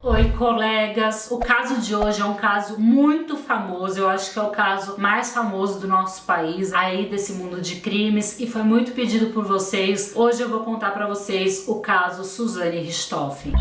Oi, colegas! O caso de hoje é um caso muito famoso, eu acho que é o caso mais famoso do nosso país, aí desse mundo de crimes, e foi muito pedido por vocês. Hoje eu vou contar pra vocês o caso Suzane Richthofen.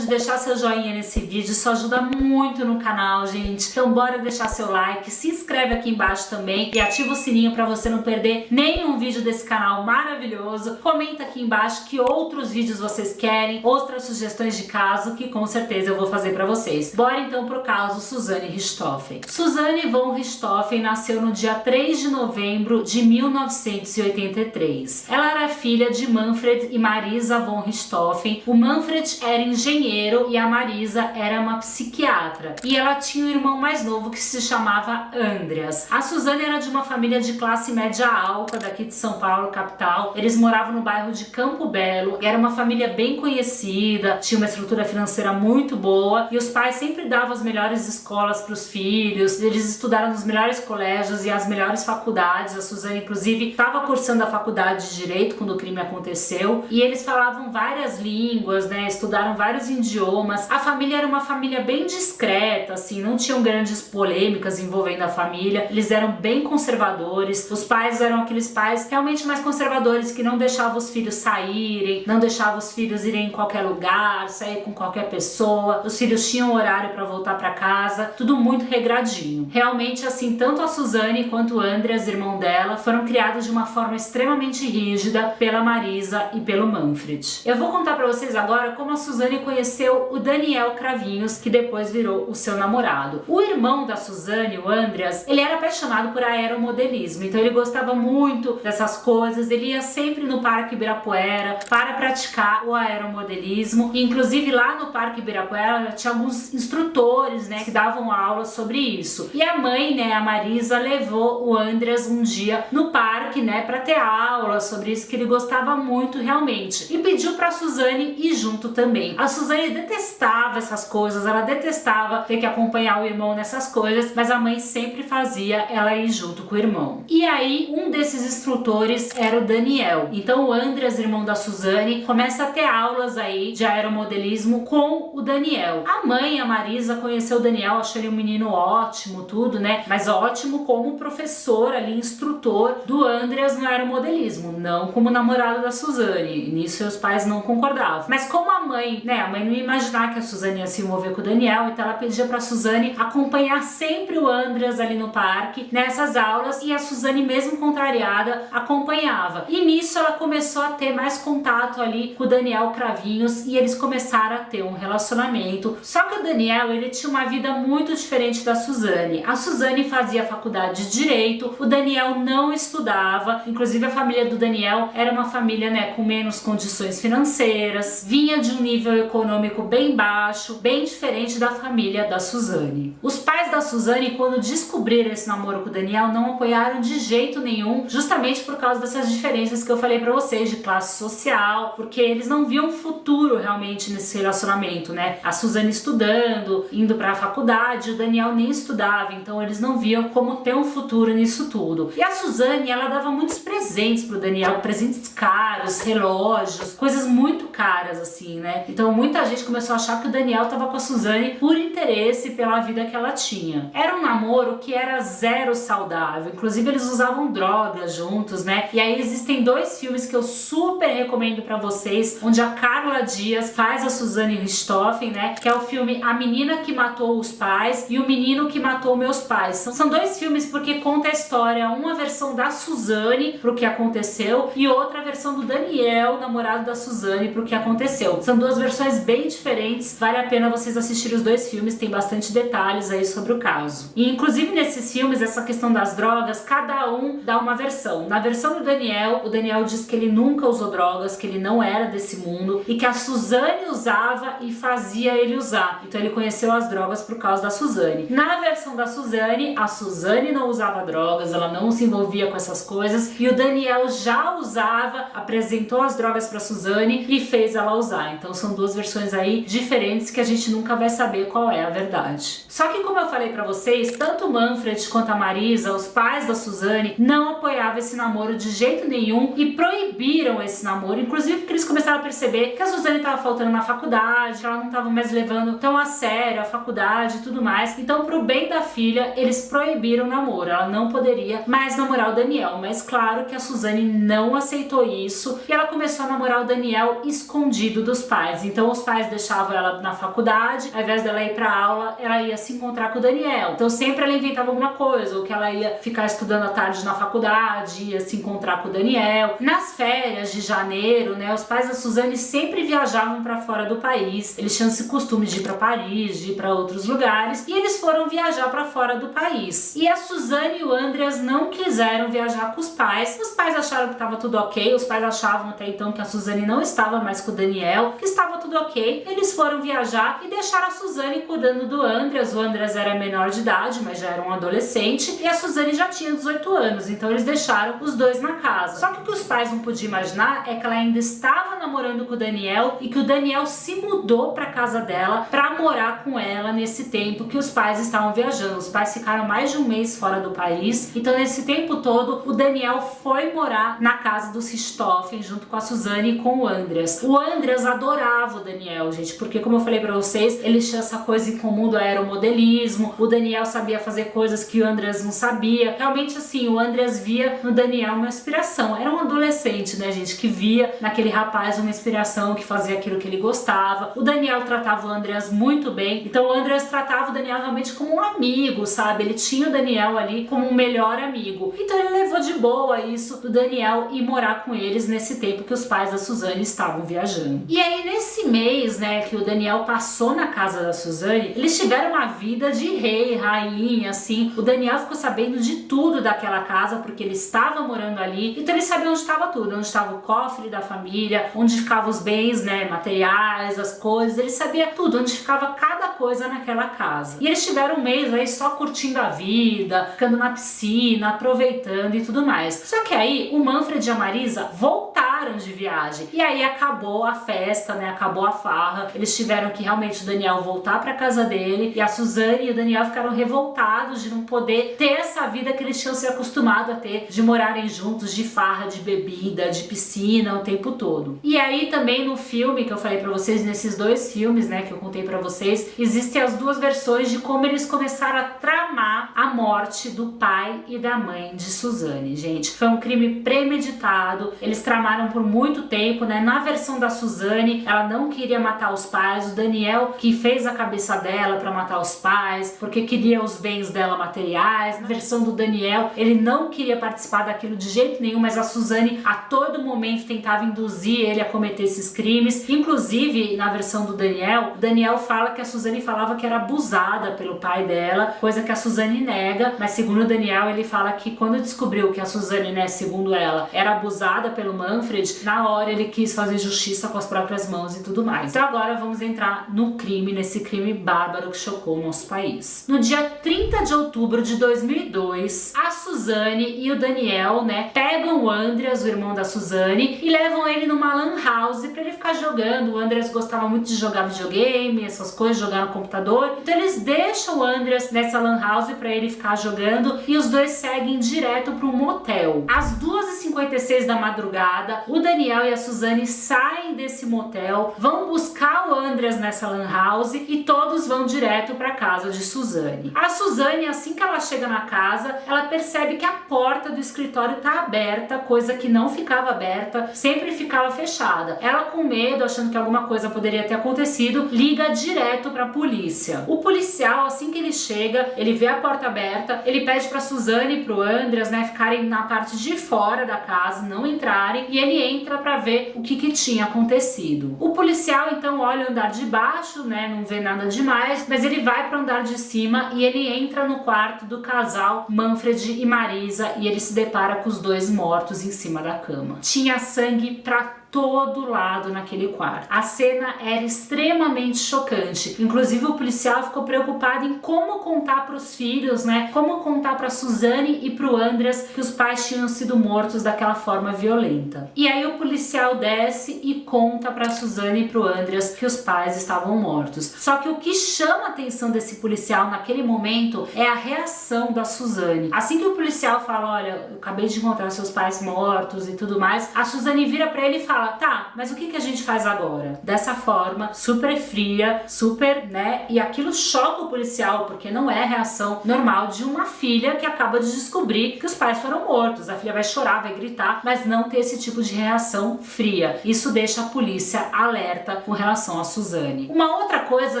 Deixar seu joinha nesse vídeo, isso ajuda muito no canal, gente. Então bora deixar seu like, se inscreve aqui embaixo também e ativa o sininho para você não perder nenhum vídeo desse canal maravilhoso. Comenta aqui embaixo que outros vídeos vocês querem, outras sugestões de caso que com certeza eu vou fazer para vocês. Bora então pro caso Suzane Richthofen. Suzane von Richthofen nasceu no dia 3 de novembro de 1983. Ela era filha de Manfred e Marisa von Richthofen. O Manfred era engenheiro e a Marisa era uma psiquiatra. E ela tinha um irmão mais novo que se chamava Andreas. A Suzane era de uma família de classe média alta daqui de São Paulo, capital. Eles moravam no bairro de Campo Belo. Era uma família bem conhecida, tinha uma estrutura financeira muito boa e os pais sempre davam as melhores escolas para os filhos. Eles estudaram nos melhores colégios e as melhores faculdades. A Suzane, inclusive, estava cursando a faculdade de Direito quando o crime aconteceu. E eles falavam várias línguas, né? Estudaram vários idiomas. A família era uma família bem discreta, assim, não tinham grandes polêmicas envolvendo a família. Eles eram bem conservadores. Os pais eram aqueles pais realmente mais conservadores que não deixavam os filhos saírem, não deixavam os filhos irem em qualquer lugar, sair com qualquer pessoa. Os filhos tinham horário para voltar para casa, tudo muito regradinho. Realmente, assim, tanto a Suzane quanto o Andreas, irmão dela, foram criados de uma forma extremamente rígida pela Marisa e pelo Manfred. Eu vou contar para vocês agora como a Suzane conheceu o Daniel Cravinhos, que depois virou o seu namorado. O irmão da Suzane, o Andreas, ele era apaixonado por aeromodelismo, então ele gostava muito dessas coisas. Ele ia sempre no Parque Ibirapuera para praticar o aeromodelismo, e inclusive lá no Parque Ibirapuera tinha alguns instrutores, né, que davam aulas sobre isso. E a mãe, né, a Marisa, levou o Andreas um dia no parque, né, para ter aula sobre isso, que ele gostava muito realmente, e pediu para Suzane ir junto também. A Suzane detestava essas coisas, ela detestava ter que acompanhar o irmão nessas coisas, mas a mãe sempre fazia ela ir junto com o irmão. E aí, um desses instrutores era o Daniel. Então o Andreas, irmão da Suzane, começa a ter aulas aí de aeromodelismo com o Daniel. A mãe, a Marisa, conheceu o Daniel, achou ele um menino ótimo, tudo, né? Mas ótimo como professor ali, instrutor do Andreas no aeromodelismo, não como namorado da Suzane. Nisso os pais não concordavam. Mas como a mãe, né, a mãe não ia imaginar que a Suzane ia se envolver com o Daniel, então ela pedia pra Suzane acompanhar sempre o Andreas ali no parque, nessas aulas, e a Suzane, mesmo contrariada, acompanhava. E nisso ela começou a ter mais contato ali com o Daniel Cravinhos e eles começaram a ter um relacionamento. Só que o Daniel, ele tinha uma vida muito diferente da Suzane. A Suzane fazia faculdade de Direito, o Daniel não estudava, inclusive a família do Daniel era uma família, né, com menos condições financeiras, vinha de um nível econômico bem baixo, bem diferente da família da Suzane. Os pais da Suzane, quando descobriram esse namoro com o Daniel, não apoiaram de jeito nenhum, justamente por causa dessas diferenças que eu falei pra vocês, de classe social, porque eles não viam futuro realmente nesse relacionamento, né? A Suzane estudando, indo pra faculdade, o Daniel nem estudava, então eles não viam como ter um futuro nisso tudo. E a Suzane, ela dava muitos presentes pro Daniel, presentes caros, relógios, coisas muito caras, assim, né? Então muita gente começou a achar que o Daniel estava com a Suzane por interesse pela vida que ela tinha. Era um namoro que era zero saudável, inclusive eles usavam drogas juntos, né? E aí existem dois filmes que eu super recomendo pra vocês, onde a Carla Dias faz a Suzane Richthofen, né? Que é o filme A Menina que Matou os Pais e O Menino que Matou Meus Pais. São dois filmes porque conta a história, uma versão da Suzane pro que aconteceu e outra versão do Daniel, namorado da Suzane, pro que aconteceu. São duas versões bem diferentes, vale a pena vocês assistirem os dois filmes, tem bastante detalhes aí sobre o caso. E inclusive nesses filmes, essa questão das drogas, cada um dá uma versão. Na versão do Daniel, o Daniel diz que ele nunca usou drogas, que ele não era desse mundo e que a Suzane usava e fazia ele usar. Então ele conheceu as drogas por causa da Suzane. Na versão da Suzane, a Suzane não usava drogas, ela não se envolvia com essas coisas e o Daniel já usava, apresentou as drogas pra Suzane e fez ela usar. Então são duas versões aí diferentes que a gente nunca vai saber qual é a verdade. Só que, como eu falei pra vocês, tanto o Manfred quanto a Marisa, os pais da Suzane, não apoiavam esse namoro de jeito nenhum e proibiram esse namoro, inclusive porque eles começaram a perceber que a Suzane tava faltando na faculdade, que ela não tava mais levando tão a sério a faculdade e tudo mais. Então, pro bem da filha, eles proibiram o namoro. Ela não poderia mais namorar o Daniel, mas claro que a Suzane não aceitou isso e ela começou a namorar o Daniel escondido dos pais. Então, os pais deixavam ela na faculdade, ao invés dela ir pra aula, ela ia se encontrar com o Daniel. Então, sempre ela inventava alguma coisa, ou que ela ia ficar estudando à tarde na faculdade, ia se encontrar com o Daniel. Nas férias de janeiro, né, os pais da Suzane sempre viajavam pra fora do país. Eles tinham esse costume de ir pra Paris, de ir pra outros lugares, e eles foram viajar pra fora do país. E a Suzane e o Andreas não quiseram viajar com os pais. Os pais acharam que estava tudo ok, os pais achavam até então que a Suzane não estava mais com o Daniel, que estava tudo ok. Eles foram viajar e deixaram a Suzane cuidando do Andreas. O Andreas era menor de idade, mas já era um adolescente, e a Suzane já tinha 18 anos, então eles deixaram os dois na casa. Só que o que os pais não podiam imaginar é que ela ainda estava namorando com o Daniel e que o Daniel se mudou para casa dela para morar com ela nesse tempo que os pais estavam viajando. Os pais ficaram mais de um mês fora do país, então nesse tempo todo o Daniel foi morar na casa dos Richthofen junto com a Suzane e com o Andreas. O Andreas adorava o Daniel, gente, porque como eu falei pra vocês, eles tinham essa coisa em comum do aeromodelismo. O Daniel sabia fazer coisas que o Andreas não sabia. Realmente assim, o Andreas via no Daniel uma inspiração. Era um adolescente, né, gente, que via naquele rapaz uma inspiração, que fazia aquilo que ele gostava. O Daniel tratava o Andreas muito bem, então o Andreas tratava o Daniel realmente como um amigo, sabe? Ele tinha o Daniel ali como um melhor amigo. Então ele levou de boa isso do Daniel ir morar com eles nesse tempo que os pais da Suzane estavam viajando. E aí nesse mês, né, que o Daniel passou na casa da Suzane, eles tiveram uma vida de rei, rainha, assim. O Daniel ficou sabendo de tudo daquela casa porque ele estava morando ali, então ele sabia onde estava tudo, onde estava o cofre da família, onde ficavam os bens, né, materiais, as coisas. Ele sabia tudo, onde ficava cada coisa naquela casa. E eles tiveram um mês aí só curtindo a vida, ficando na piscina, aproveitando e tudo mais. Só que aí o Manfred e a Marisa voltaram de viagem. E aí acabou a festa, né? Acabou a farra. Eles tiveram que realmente o Daniel voltar pra casa dele, e a Suzane e o Daniel ficaram revoltados de não poder ter essa vida que eles tinham se acostumado a ter, de morarem juntos, de farra, de bebida, de piscina o tempo todo. E aí também no filme que eu falei pra vocês, nesses dois filmes, né, que eu contei pra vocês, existem as duas versões de como eles começaram a tramar a morte do pai e da mãe de Suzane, gente. Foi um crime premeditado, eles tramaram por muito tempo, né? Na versão da Suzane, ela não queria matar os pais, o Daniel que fez a cabeça dela pra matar os pais, porque queria os bens dela materiais. Na versão do Daniel, ele não queria participar daquilo de jeito nenhum, mas a Suzane a todo momento tentava induzir ele a cometer esses crimes. Inclusive, na versão do Daniel, o Daniel fala que a Suzane falava que era abusada pelo pai dela, coisa que a Suzane nega, mas segundo o Daniel, ele fala que quando descobriu que a Suzane, né, segundo ela, era abusada pelo Manfred, na hora ele quis fazer justiça com as próprias mãos e tudo mais. Então agora vamos entrar no crime, nesse crime bárbaro que chocou o nosso país. No dia 30 de outubro de 2002, a Suzane e o Daniel, né, pegam o Andreas, o irmão da Suzane, e levam ele numa lan house pra ele ficar jogando. O Andreas gostava muito de jogar videogame, essas coisas, jogar no computador. Então eles deixam o Andreas nessa lan house pra ele ficar jogando, e os dois seguem direto para um motel. Às 2h56 da madrugada, o Daniel e a Suzane saem desse motel, vão buscar o Andreas nessa lan house e todos vão direto para casa de Suzane. A Suzane, assim que ela chega na casa, ela percebe que a porta do escritório tá aberta, coisa que não ficava aberta, sempre ficava fechada. Ela, com medo, achando que alguma coisa poderia ter acontecido, liga direto para a polícia. O policial, assim que ele chega, ele vê a porta aberta, ele pede para Suzane e pro Andreas, né, ficarem na parte de fora da casa, não entrarem, e ele entra para ver o que tinha acontecido. O policial então olha o andar de baixo, né, não vê nada demais, mas ele vai para o andar de cima e ele entra no quarto do casal Manfred e Marisa, e ele se depara com os dois mortos em cima da cama. Tinha sangue pra todo lado naquele quarto. A cena era extremamente chocante. Inclusive o policial ficou preocupado em como contar para os filhos, né? Como contar para Suzane e para o Andreas que os pais tinham sido mortos daquela forma violenta. E aí o policial desce e conta para Suzane e para o Andreas que os pais estavam mortos. Só que o que chama a atenção desse policial naquele momento é a reação da Suzane. Assim que o policial fala, olha, eu acabei de encontrar seus pais mortos e tudo mais, a Suzane vira para ele e fala, tá, mas o que a gente faz agora? Dessa forma, super fria, super, né? E aquilo choca o policial, porque não é a reação normal de uma filha que acaba de descobrir que os pais foram mortos. A filha vai chorar, vai gritar, mas não ter esse tipo de reação fria. Isso deixa a polícia alerta com relação a Suzane. Uma outra coisa,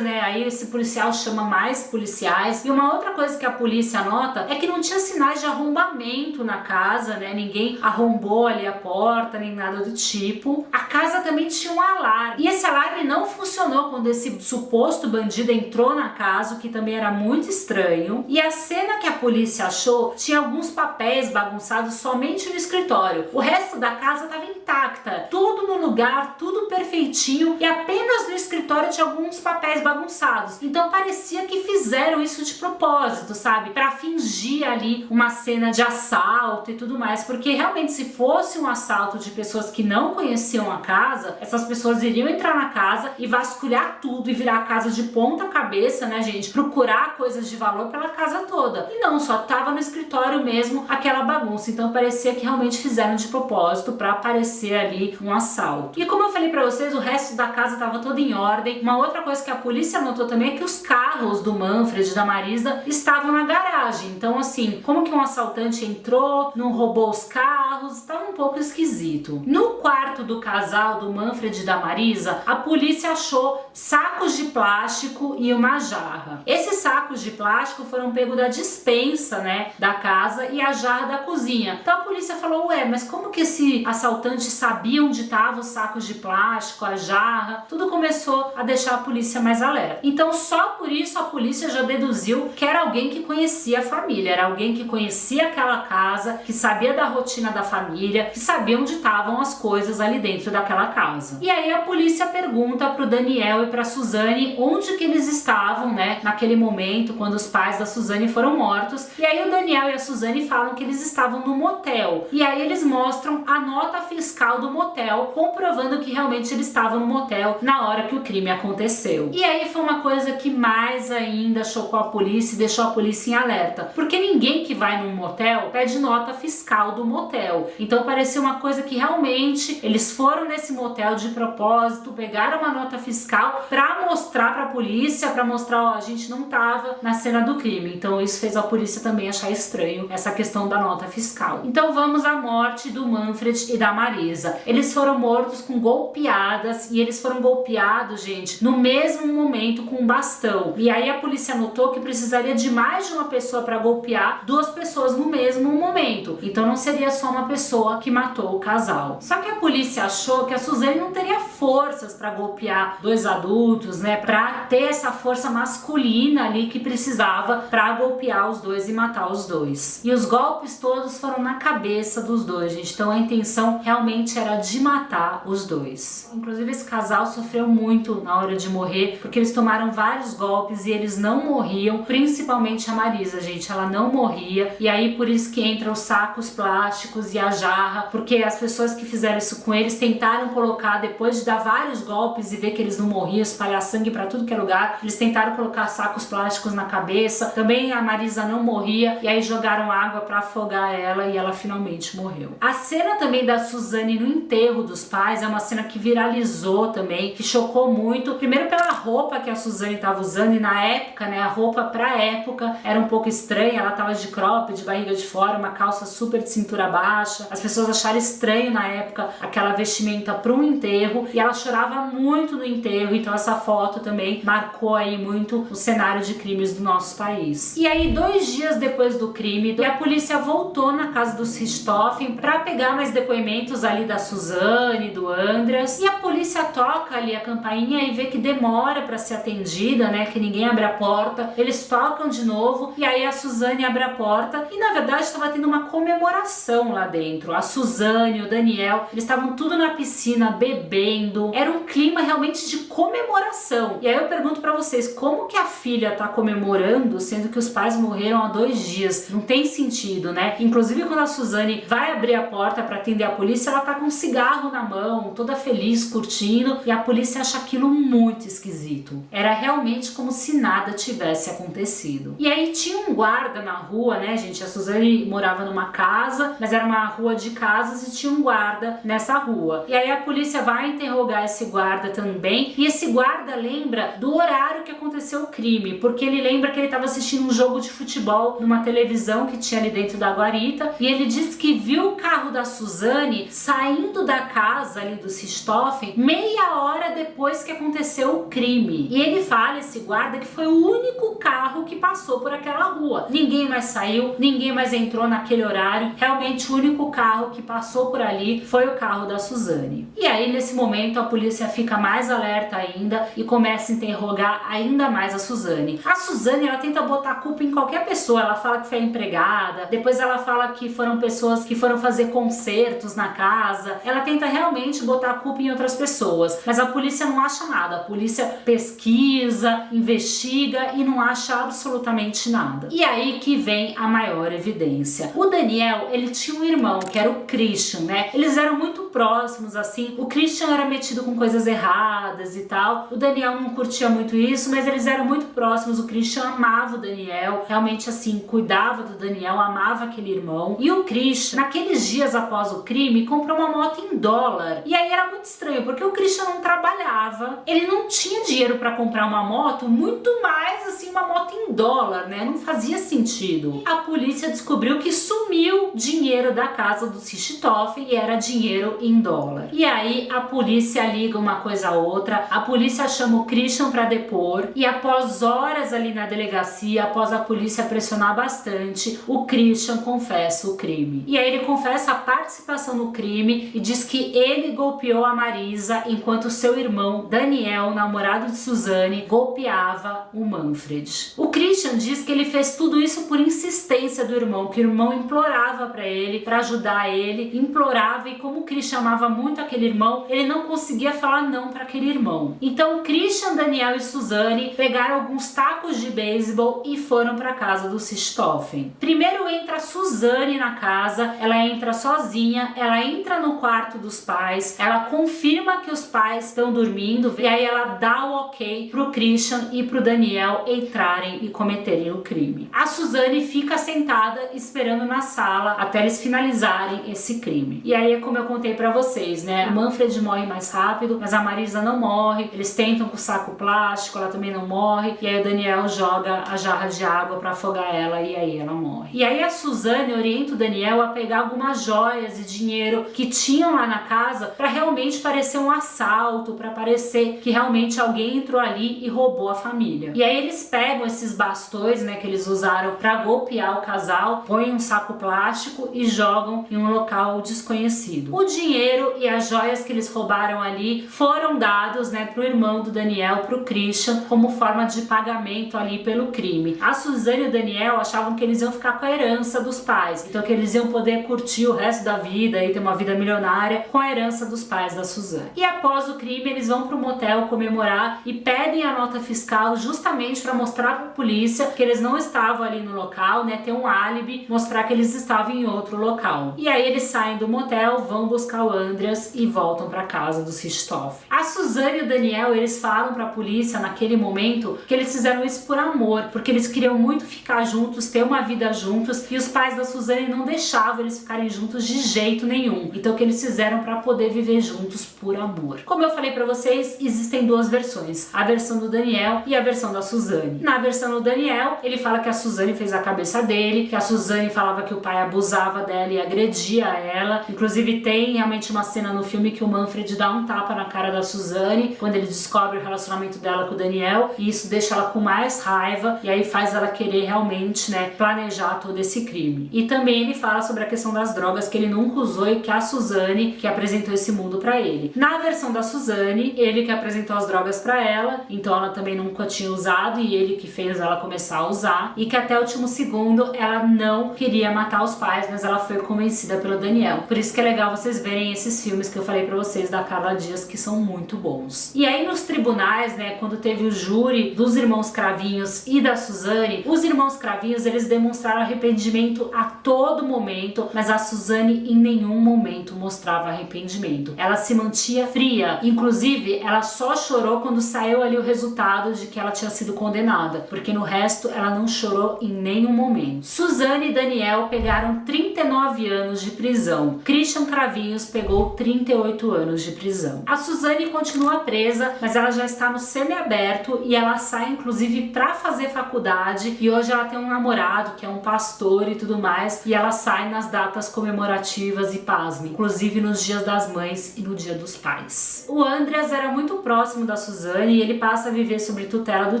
né, aí esse policial chama mais policiais, e uma outra coisa que a polícia nota é que não tinha sinais de arrombamento na casa, né, ninguém arrombou ali a porta, nem nada do tipo. A casa também tinha um alarme, e esse alarme não funcionou quando esse suposto bandido entrou na casa, o que também era muito estranho. E a cena que a polícia achou tinha alguns papéis bagunçados somente no escritório. O resto da casa estava intacta, tudo no lugar, tudo perfeitinho, e apenas no escritório tinha alguns papéis bagunçados. Então parecia que fizeram isso de propósito, sabe? Pra fingir ali uma cena de assalto e tudo mais, porque realmente se fosse um assalto de pessoas que não conheciam a casa, essas pessoas iriam entrar na casa e vasculhar tudo e virar a casa de ponta cabeça, né, gente? Procurar coisas de valor pela casa toda. E não, só tava no escritório mesmo aquela bagunça. Então parecia que realmente fizeram de propósito pra parecer ali um assalto. E como eu falei pra vocês, o resto da casa tava todo em ordem. Uma outra coisa que a polícia notou também é que os carros do Manfred e da Marisa estavam na garagem. Então assim, como que um assaltante entrou, não roubou os carros, estava um pouco esquisito. No quarto do casal do Manfred e da Marisa, a polícia achou sacos de plástico e uma jarra. Esses sacos de plástico foram pegos da despensa, né, da casa, e a jarra da cozinha. Então a polícia falou, ué, mas como que esse assaltante sabia onde estavam os sacos de plástico, a jarra? Tudo começou a deixar a polícia mais alerta. Então só por isso a polícia já deduziu que era alguém que conhecia a família, era alguém que conhecia aquela casa, que sabia da rotina da família, que sabia onde estavam as coisas ali dentro daquela casa. E aí a polícia pergunta pro Daniel e pra Suzane onde que eles estavam, né, naquele momento quando os pais da Suzane foram mortos. E aí o Daniel e a Suzane falam que eles estavam no motel. E aí eles mostram a nota fiscal do motel, comprovando que realmente eles estavam no motel na hora que o crime aconteceu. E aí foi uma coisa que mais ainda chocou a polícia e deixou a polícia em alerta, porque ninguém que vai num motel pede nota fiscal do motel. Então parecia uma coisa que realmente eles foram nesse motel de propósito, pegaram uma nota fiscal pra mostrar pra polícia, pra mostrar, ó, a gente não tava na cena do crime. Então isso fez a polícia também achar estranho essa questão da nota fiscal. Então vamos à morte do Manfred e da Marisa. Eles foram mortos com golpeadas, e eles foram golpeados, gente, no mesmo momento com um bastão. E aí a polícia notou que precisaria de mais de uma pessoa para golpear duas pessoas no mesmo momento. Então não seria só uma pessoa que matou o casal. Só que a polícia achou que a Suzane não teria forças para golpear dois adultos, né, para ter essa força masculina ali que precisava para golpear os dois e matar os dois. E os golpes todos foram na cabeça dos dois, gente. Então a intenção realmente era de matar os dois. Inclusive esse casal sofreu muito na hora de morrer, porque eles tomaram vários golpes e eles não morriam, principalmente a Marisa, gente, ela não morria. E aí por isso que entram os sacos plásticos e a jarra, porque as pessoas que fizeram isso com eles tentaram colocar, depois de dar vários golpes e ver que eles não morriam, espalhar sangue pra tudo que é lugar, eles tentaram colocar sacos plásticos na cabeça. Também a Marisa não morria, e aí jogaram água pra afogar ela e ela finalmente morreu. A cena também da Suzane no enterro dos pais é uma cena que viralizou também, que chocou muito. Primeiro pela roupa que a Suzane estava usando, e na época, né, a roupa pra época era um pouco estranha, ela tava de crop, de barriga de fora, uma calça super de cintura baixa. As pessoas acharam estranho na época aquela vestimenta para um enterro, e ela chorava muito no enterro, então essa foto também marcou aí muito o cenário de crimes do nosso país. E aí 2 dias depois do crime, a polícia voltou na casa dos Richthofen para pegar mais depoimentos ali da Suzane, do Andreas, e a polícia toca ali a campainha e vê que demora para ser atendida, né, que ninguém abre a porta. Eles tocam de novo e aí a Suzane abre a porta, e na verdade estava tendo uma comemoração lá dentro. A Suzane, o Daniel, eles estavam tudo na piscina, bebendo. Era um clima realmente de comemoração. E aí eu pergunto pra vocês, como que a filha tá comemorando, sendo que os pais morreram há 2 dias? Não tem sentido, né? Inclusive, quando a Suzane vai abrir a porta pra atender a polícia, ela tá com um cigarro na mão, toda feliz, curtindo, e a polícia acha aquilo muito esquisito. Era realmente como se nada tivesse acontecido. E aí tinha um guarda na rua, né, gente? A Suzane morava numa casa, mas era uma rua de casas e tinha um guarda nessa rua. E aí a polícia vai interrogar esse guarda também, e esse guarda lembra do horário que aconteceu o crime, porque ele lembra que ele estava assistindo um jogo de futebol numa televisão que tinha ali dentro da guarita, e ele diz que viu o carro da Suzane saindo da casa ali do Richthofen meia hora depois que aconteceu o crime. E ele fala, esse guarda, que foi o único carro que passou por aquela rua. Ninguém mais saiu, ninguém mais entrou naquele horário. Realmente o único carro que passou por ali foi o carro da Suzane. E aí nesse momento a polícia fica mais alerta ainda e começa a interrogar ainda mais a Suzane. A Suzane, ela tenta botar a culpa em qualquer pessoa. Ela fala que foi a empregada, depois ela fala que foram pessoas que foram fazer concertos na casa. Ela tenta realmente botar a culpa em outras pessoas, mas a polícia não acha nada. A polícia pesquisa, investiga e não acha absolutamente nada. E aí que vem a maior evidência. O Daniel, ele tinha um irmão que era o Christian, né? Eles eram muito próximos, assim. O Christian era metido com coisas erradas e tal. O Daniel não curtia muito isso, mas eles eram muito próximos. O Christian amava o Daniel, realmente assim, cuidava do Daniel, amava aquele irmão. E o Christian, naqueles dias após o crime, comprou uma moto em dólar. E aí era muito estranho, porque o Christian não trabalhava, ele não tinha dinheiro para comprar uma moto, muito mais assim, uma moto em dólar, né? Não fazia sentido. A polícia descobriu que sumiu dinheiro da casa do Richthofen e era dinheiro em dólar. E aí a polícia liga uma coisa a outra, a polícia chama o Christian para depor, e após horas ali na delegacia, após a polícia pressionar bastante, o Christian confessa o crime. E aí ele confessa a participação no crime e diz que ele golpeou a Marisa enquanto seu irmão Daniel, namorado de Suzane, golpeava o Manfred. O Christian diz que ele fez tudo isso por insistência do irmão, que o irmão implorava para ele, para ajudar ele, implorava, e como o Christian amava muito aquele irmão, ele não conseguia falar não para aquele irmão. Então Christian, Daniel e Suzane pegaram alguns tacos de beisebol e foram para casa do Richthofen. Primeiro entra a Suzane na casa, ela entra sozinha, ela entra no quarto dos pais, ela confirma que os pais estão dormindo, e aí ela dá o ok pro Christian e pro Daniel entrarem e cometerem o crime. A Suzane fica sentada esperando na sala até eles finalizarem esse crime. E aí é como eu contei pra vocês, né? O Manfred morre mais rápido, mas a Marisa não morre. Eles tentam com o saco plástico, ela também não morre. E aí o Daniel joga a jarra de água pra afogar ela e aí ela morre. E aí a Suzane orienta o Daniel a pegar algumas joias e dinheiro que tinham lá na casa pra realmente parecer um assalto, pra parecer que realmente alguém entrou ali e roubou a família. E aí eles pegam esses bastões, né, que eles usaram pra golpear o casal, põem um saco plástico e jogam em um local desconhecido. O dinheiro e as joias que eles roubaram ali foram dados, né, pro irmão do Daniel, pro Christian, como forma de pagamento ali pelo crime. A Suzane e o Daniel achavam que eles iam ficar com a herança dos pais, então que eles iam poder curtir o resto da vida e ter uma vida milionária com a herança dos pais da Suzane. E após o crime, eles vão pro motel comemorar e pedem a nota fiscal justamente para mostrar pra polícia que eles não estavam ali no local, né, ter um álibi, mostrar que eles estavam em outro local. E aí eles saem do motel, vão buscar o Andreas e voltam para casa dos Richthofen. A Suzane e o Daniel, eles falam para a polícia naquele momento que eles fizeram isso por amor, porque eles queriam muito ficar juntos, ter uma vida juntos, e os pais da Suzane não deixavam eles ficarem juntos de jeito nenhum. Então o que eles fizeram para poder viver juntos por amor. Como eu falei para vocês, existem duas versões, a versão do Daniel e a versão da Suzane. Na versão do Daniel, ele fala que a Suzane fez a cabeça dele, que a Suzane falava que o pai abusava dela e agredia ela. Inclusive tem realmente uma cena no filme que o Manfred dá um tapa na cara da Suzane quando ele descobre o relacionamento dela com o Daniel, e isso deixa ela com mais raiva e aí faz ela querer realmente, né, planejar todo esse crime. E também ele fala sobre a questão das drogas que ele nunca usou e que a Suzane que apresentou esse mundo pra ele. Na versão da Suzane, ele que apresentou as drogas pra ela, então ela também nunca tinha usado e ele que fez ela começar a usar, e que até o último segundo ela não queria matar os pais, mas ela foi convencida pelo Daniel. Por isso que é legal vocês verem verem esses filmes que eu falei pra vocês da Carla Dias, que são muito bons. E aí nos tribunais, né, quando teve o júri dos irmãos Cravinhos e da Suzane, os irmãos Cravinhos, eles demonstraram arrependimento a todo momento, mas a Suzane em nenhum momento mostrava arrependimento. Ela se mantinha fria, inclusive ela só chorou quando saiu ali o resultado de que ela tinha sido condenada, porque no resto ela não chorou em nenhum momento. Suzane e Daniel pegaram 39 anos de prisão. Christian Cravinhos pegou 38 anos de prisão. A Suzane continua presa, mas ela já está no semiaberto e ela sai inclusive para fazer faculdade, e hoje ela tem um namorado que é um pastor e tudo mais, e ela sai nas datas comemorativas e pasme, inclusive nos dias das mães e no dia dos pais. O Andreas era muito próximo da Suzane e ele passa a viver sob tutela do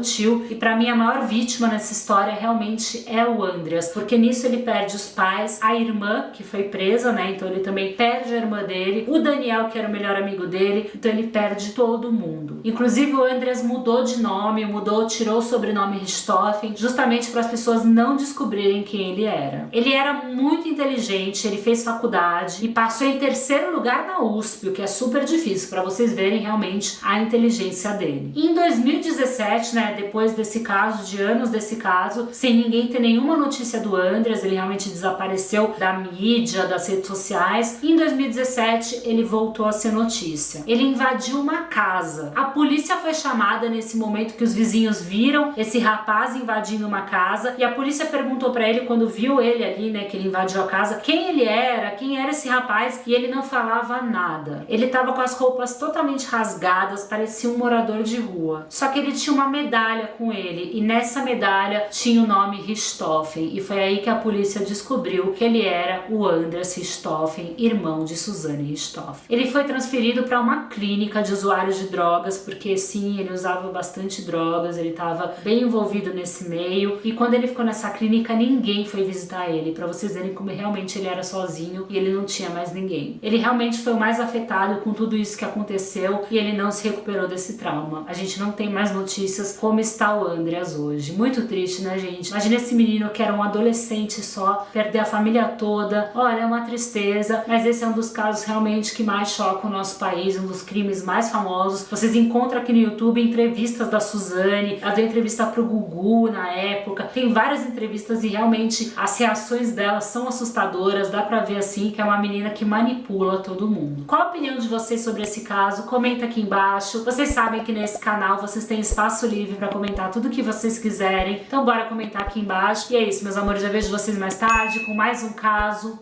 tio, e para mim a maior vítima nessa história realmente é o Andreas, porque nisso ele perde os pais, a irmã que foi presa, né, então ele também perde a irmã dele, o Daniel que era o melhor amigo dele, então ele perde todo mundo. Inclusive o Andreas mudou de nome, tirou o sobrenome Richthofen, justamente para as pessoas não descobrirem quem ele era. Ele era muito inteligente, ele fez faculdade e passou em terceiro lugar na USP, o que é super difícil, para vocês verem realmente a inteligência dele. E em 2017, né, depois desse caso, de anos desse caso, sem ninguém ter nenhuma notícia do Andreas, ele realmente desapareceu da mídia, das redes sociais. E em 2017 ele voltou a ser notícia. Ele invadiu uma casa. A polícia foi chamada nesse momento que os vizinhos viram esse rapaz invadindo uma casa, e a polícia perguntou pra ele, quando viu ele ali, né, que ele invadiu a casa, quem ele era, quem era esse rapaz, e ele não falava nada. Ele tava com as roupas totalmente rasgadas, parecia um morador de rua. Só que ele tinha uma medalha com ele, e nessa medalha tinha o nome Richthofen, e foi aí que a polícia descobriu que ele era o Andreas Richthofen, irmão de Suzane Richthofen. Ele foi transferido para uma clínica de usuários de drogas, porque sim, ele usava bastante drogas, ele estava bem envolvido nesse meio, e quando ele ficou nessa clínica ninguém foi visitar ele, para vocês verem como realmente ele era sozinho e ele não tinha mais ninguém. Ele realmente foi o mais afetado com tudo isso que aconteceu, e ele não se recuperou desse trauma. A gente não tem mais notícias como está o Andreas hoje. Muito triste, né, gente? Imagina esse menino que era um adolescente só, perder a família toda. Olha, é uma tristeza, mas esse é um dos casos realmente que mais choca o nosso país, um dos crimes mais famosos. Vocês encontram aqui no YouTube entrevistas da Suzane, ela deu entrevista pro Gugu na época, tem várias entrevistas e realmente as reações dela são assustadoras, dá pra ver assim que é uma menina que manipula todo mundo. Qual a opinião de vocês sobre esse caso? Comenta aqui embaixo. Vocês sabem que nesse canal vocês têm espaço livre pra comentar tudo que vocês quiserem, então bora comentar aqui embaixo. E é isso, meus amores, eu vejo vocês mais tarde com mais um caso.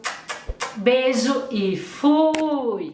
Beijo e fui!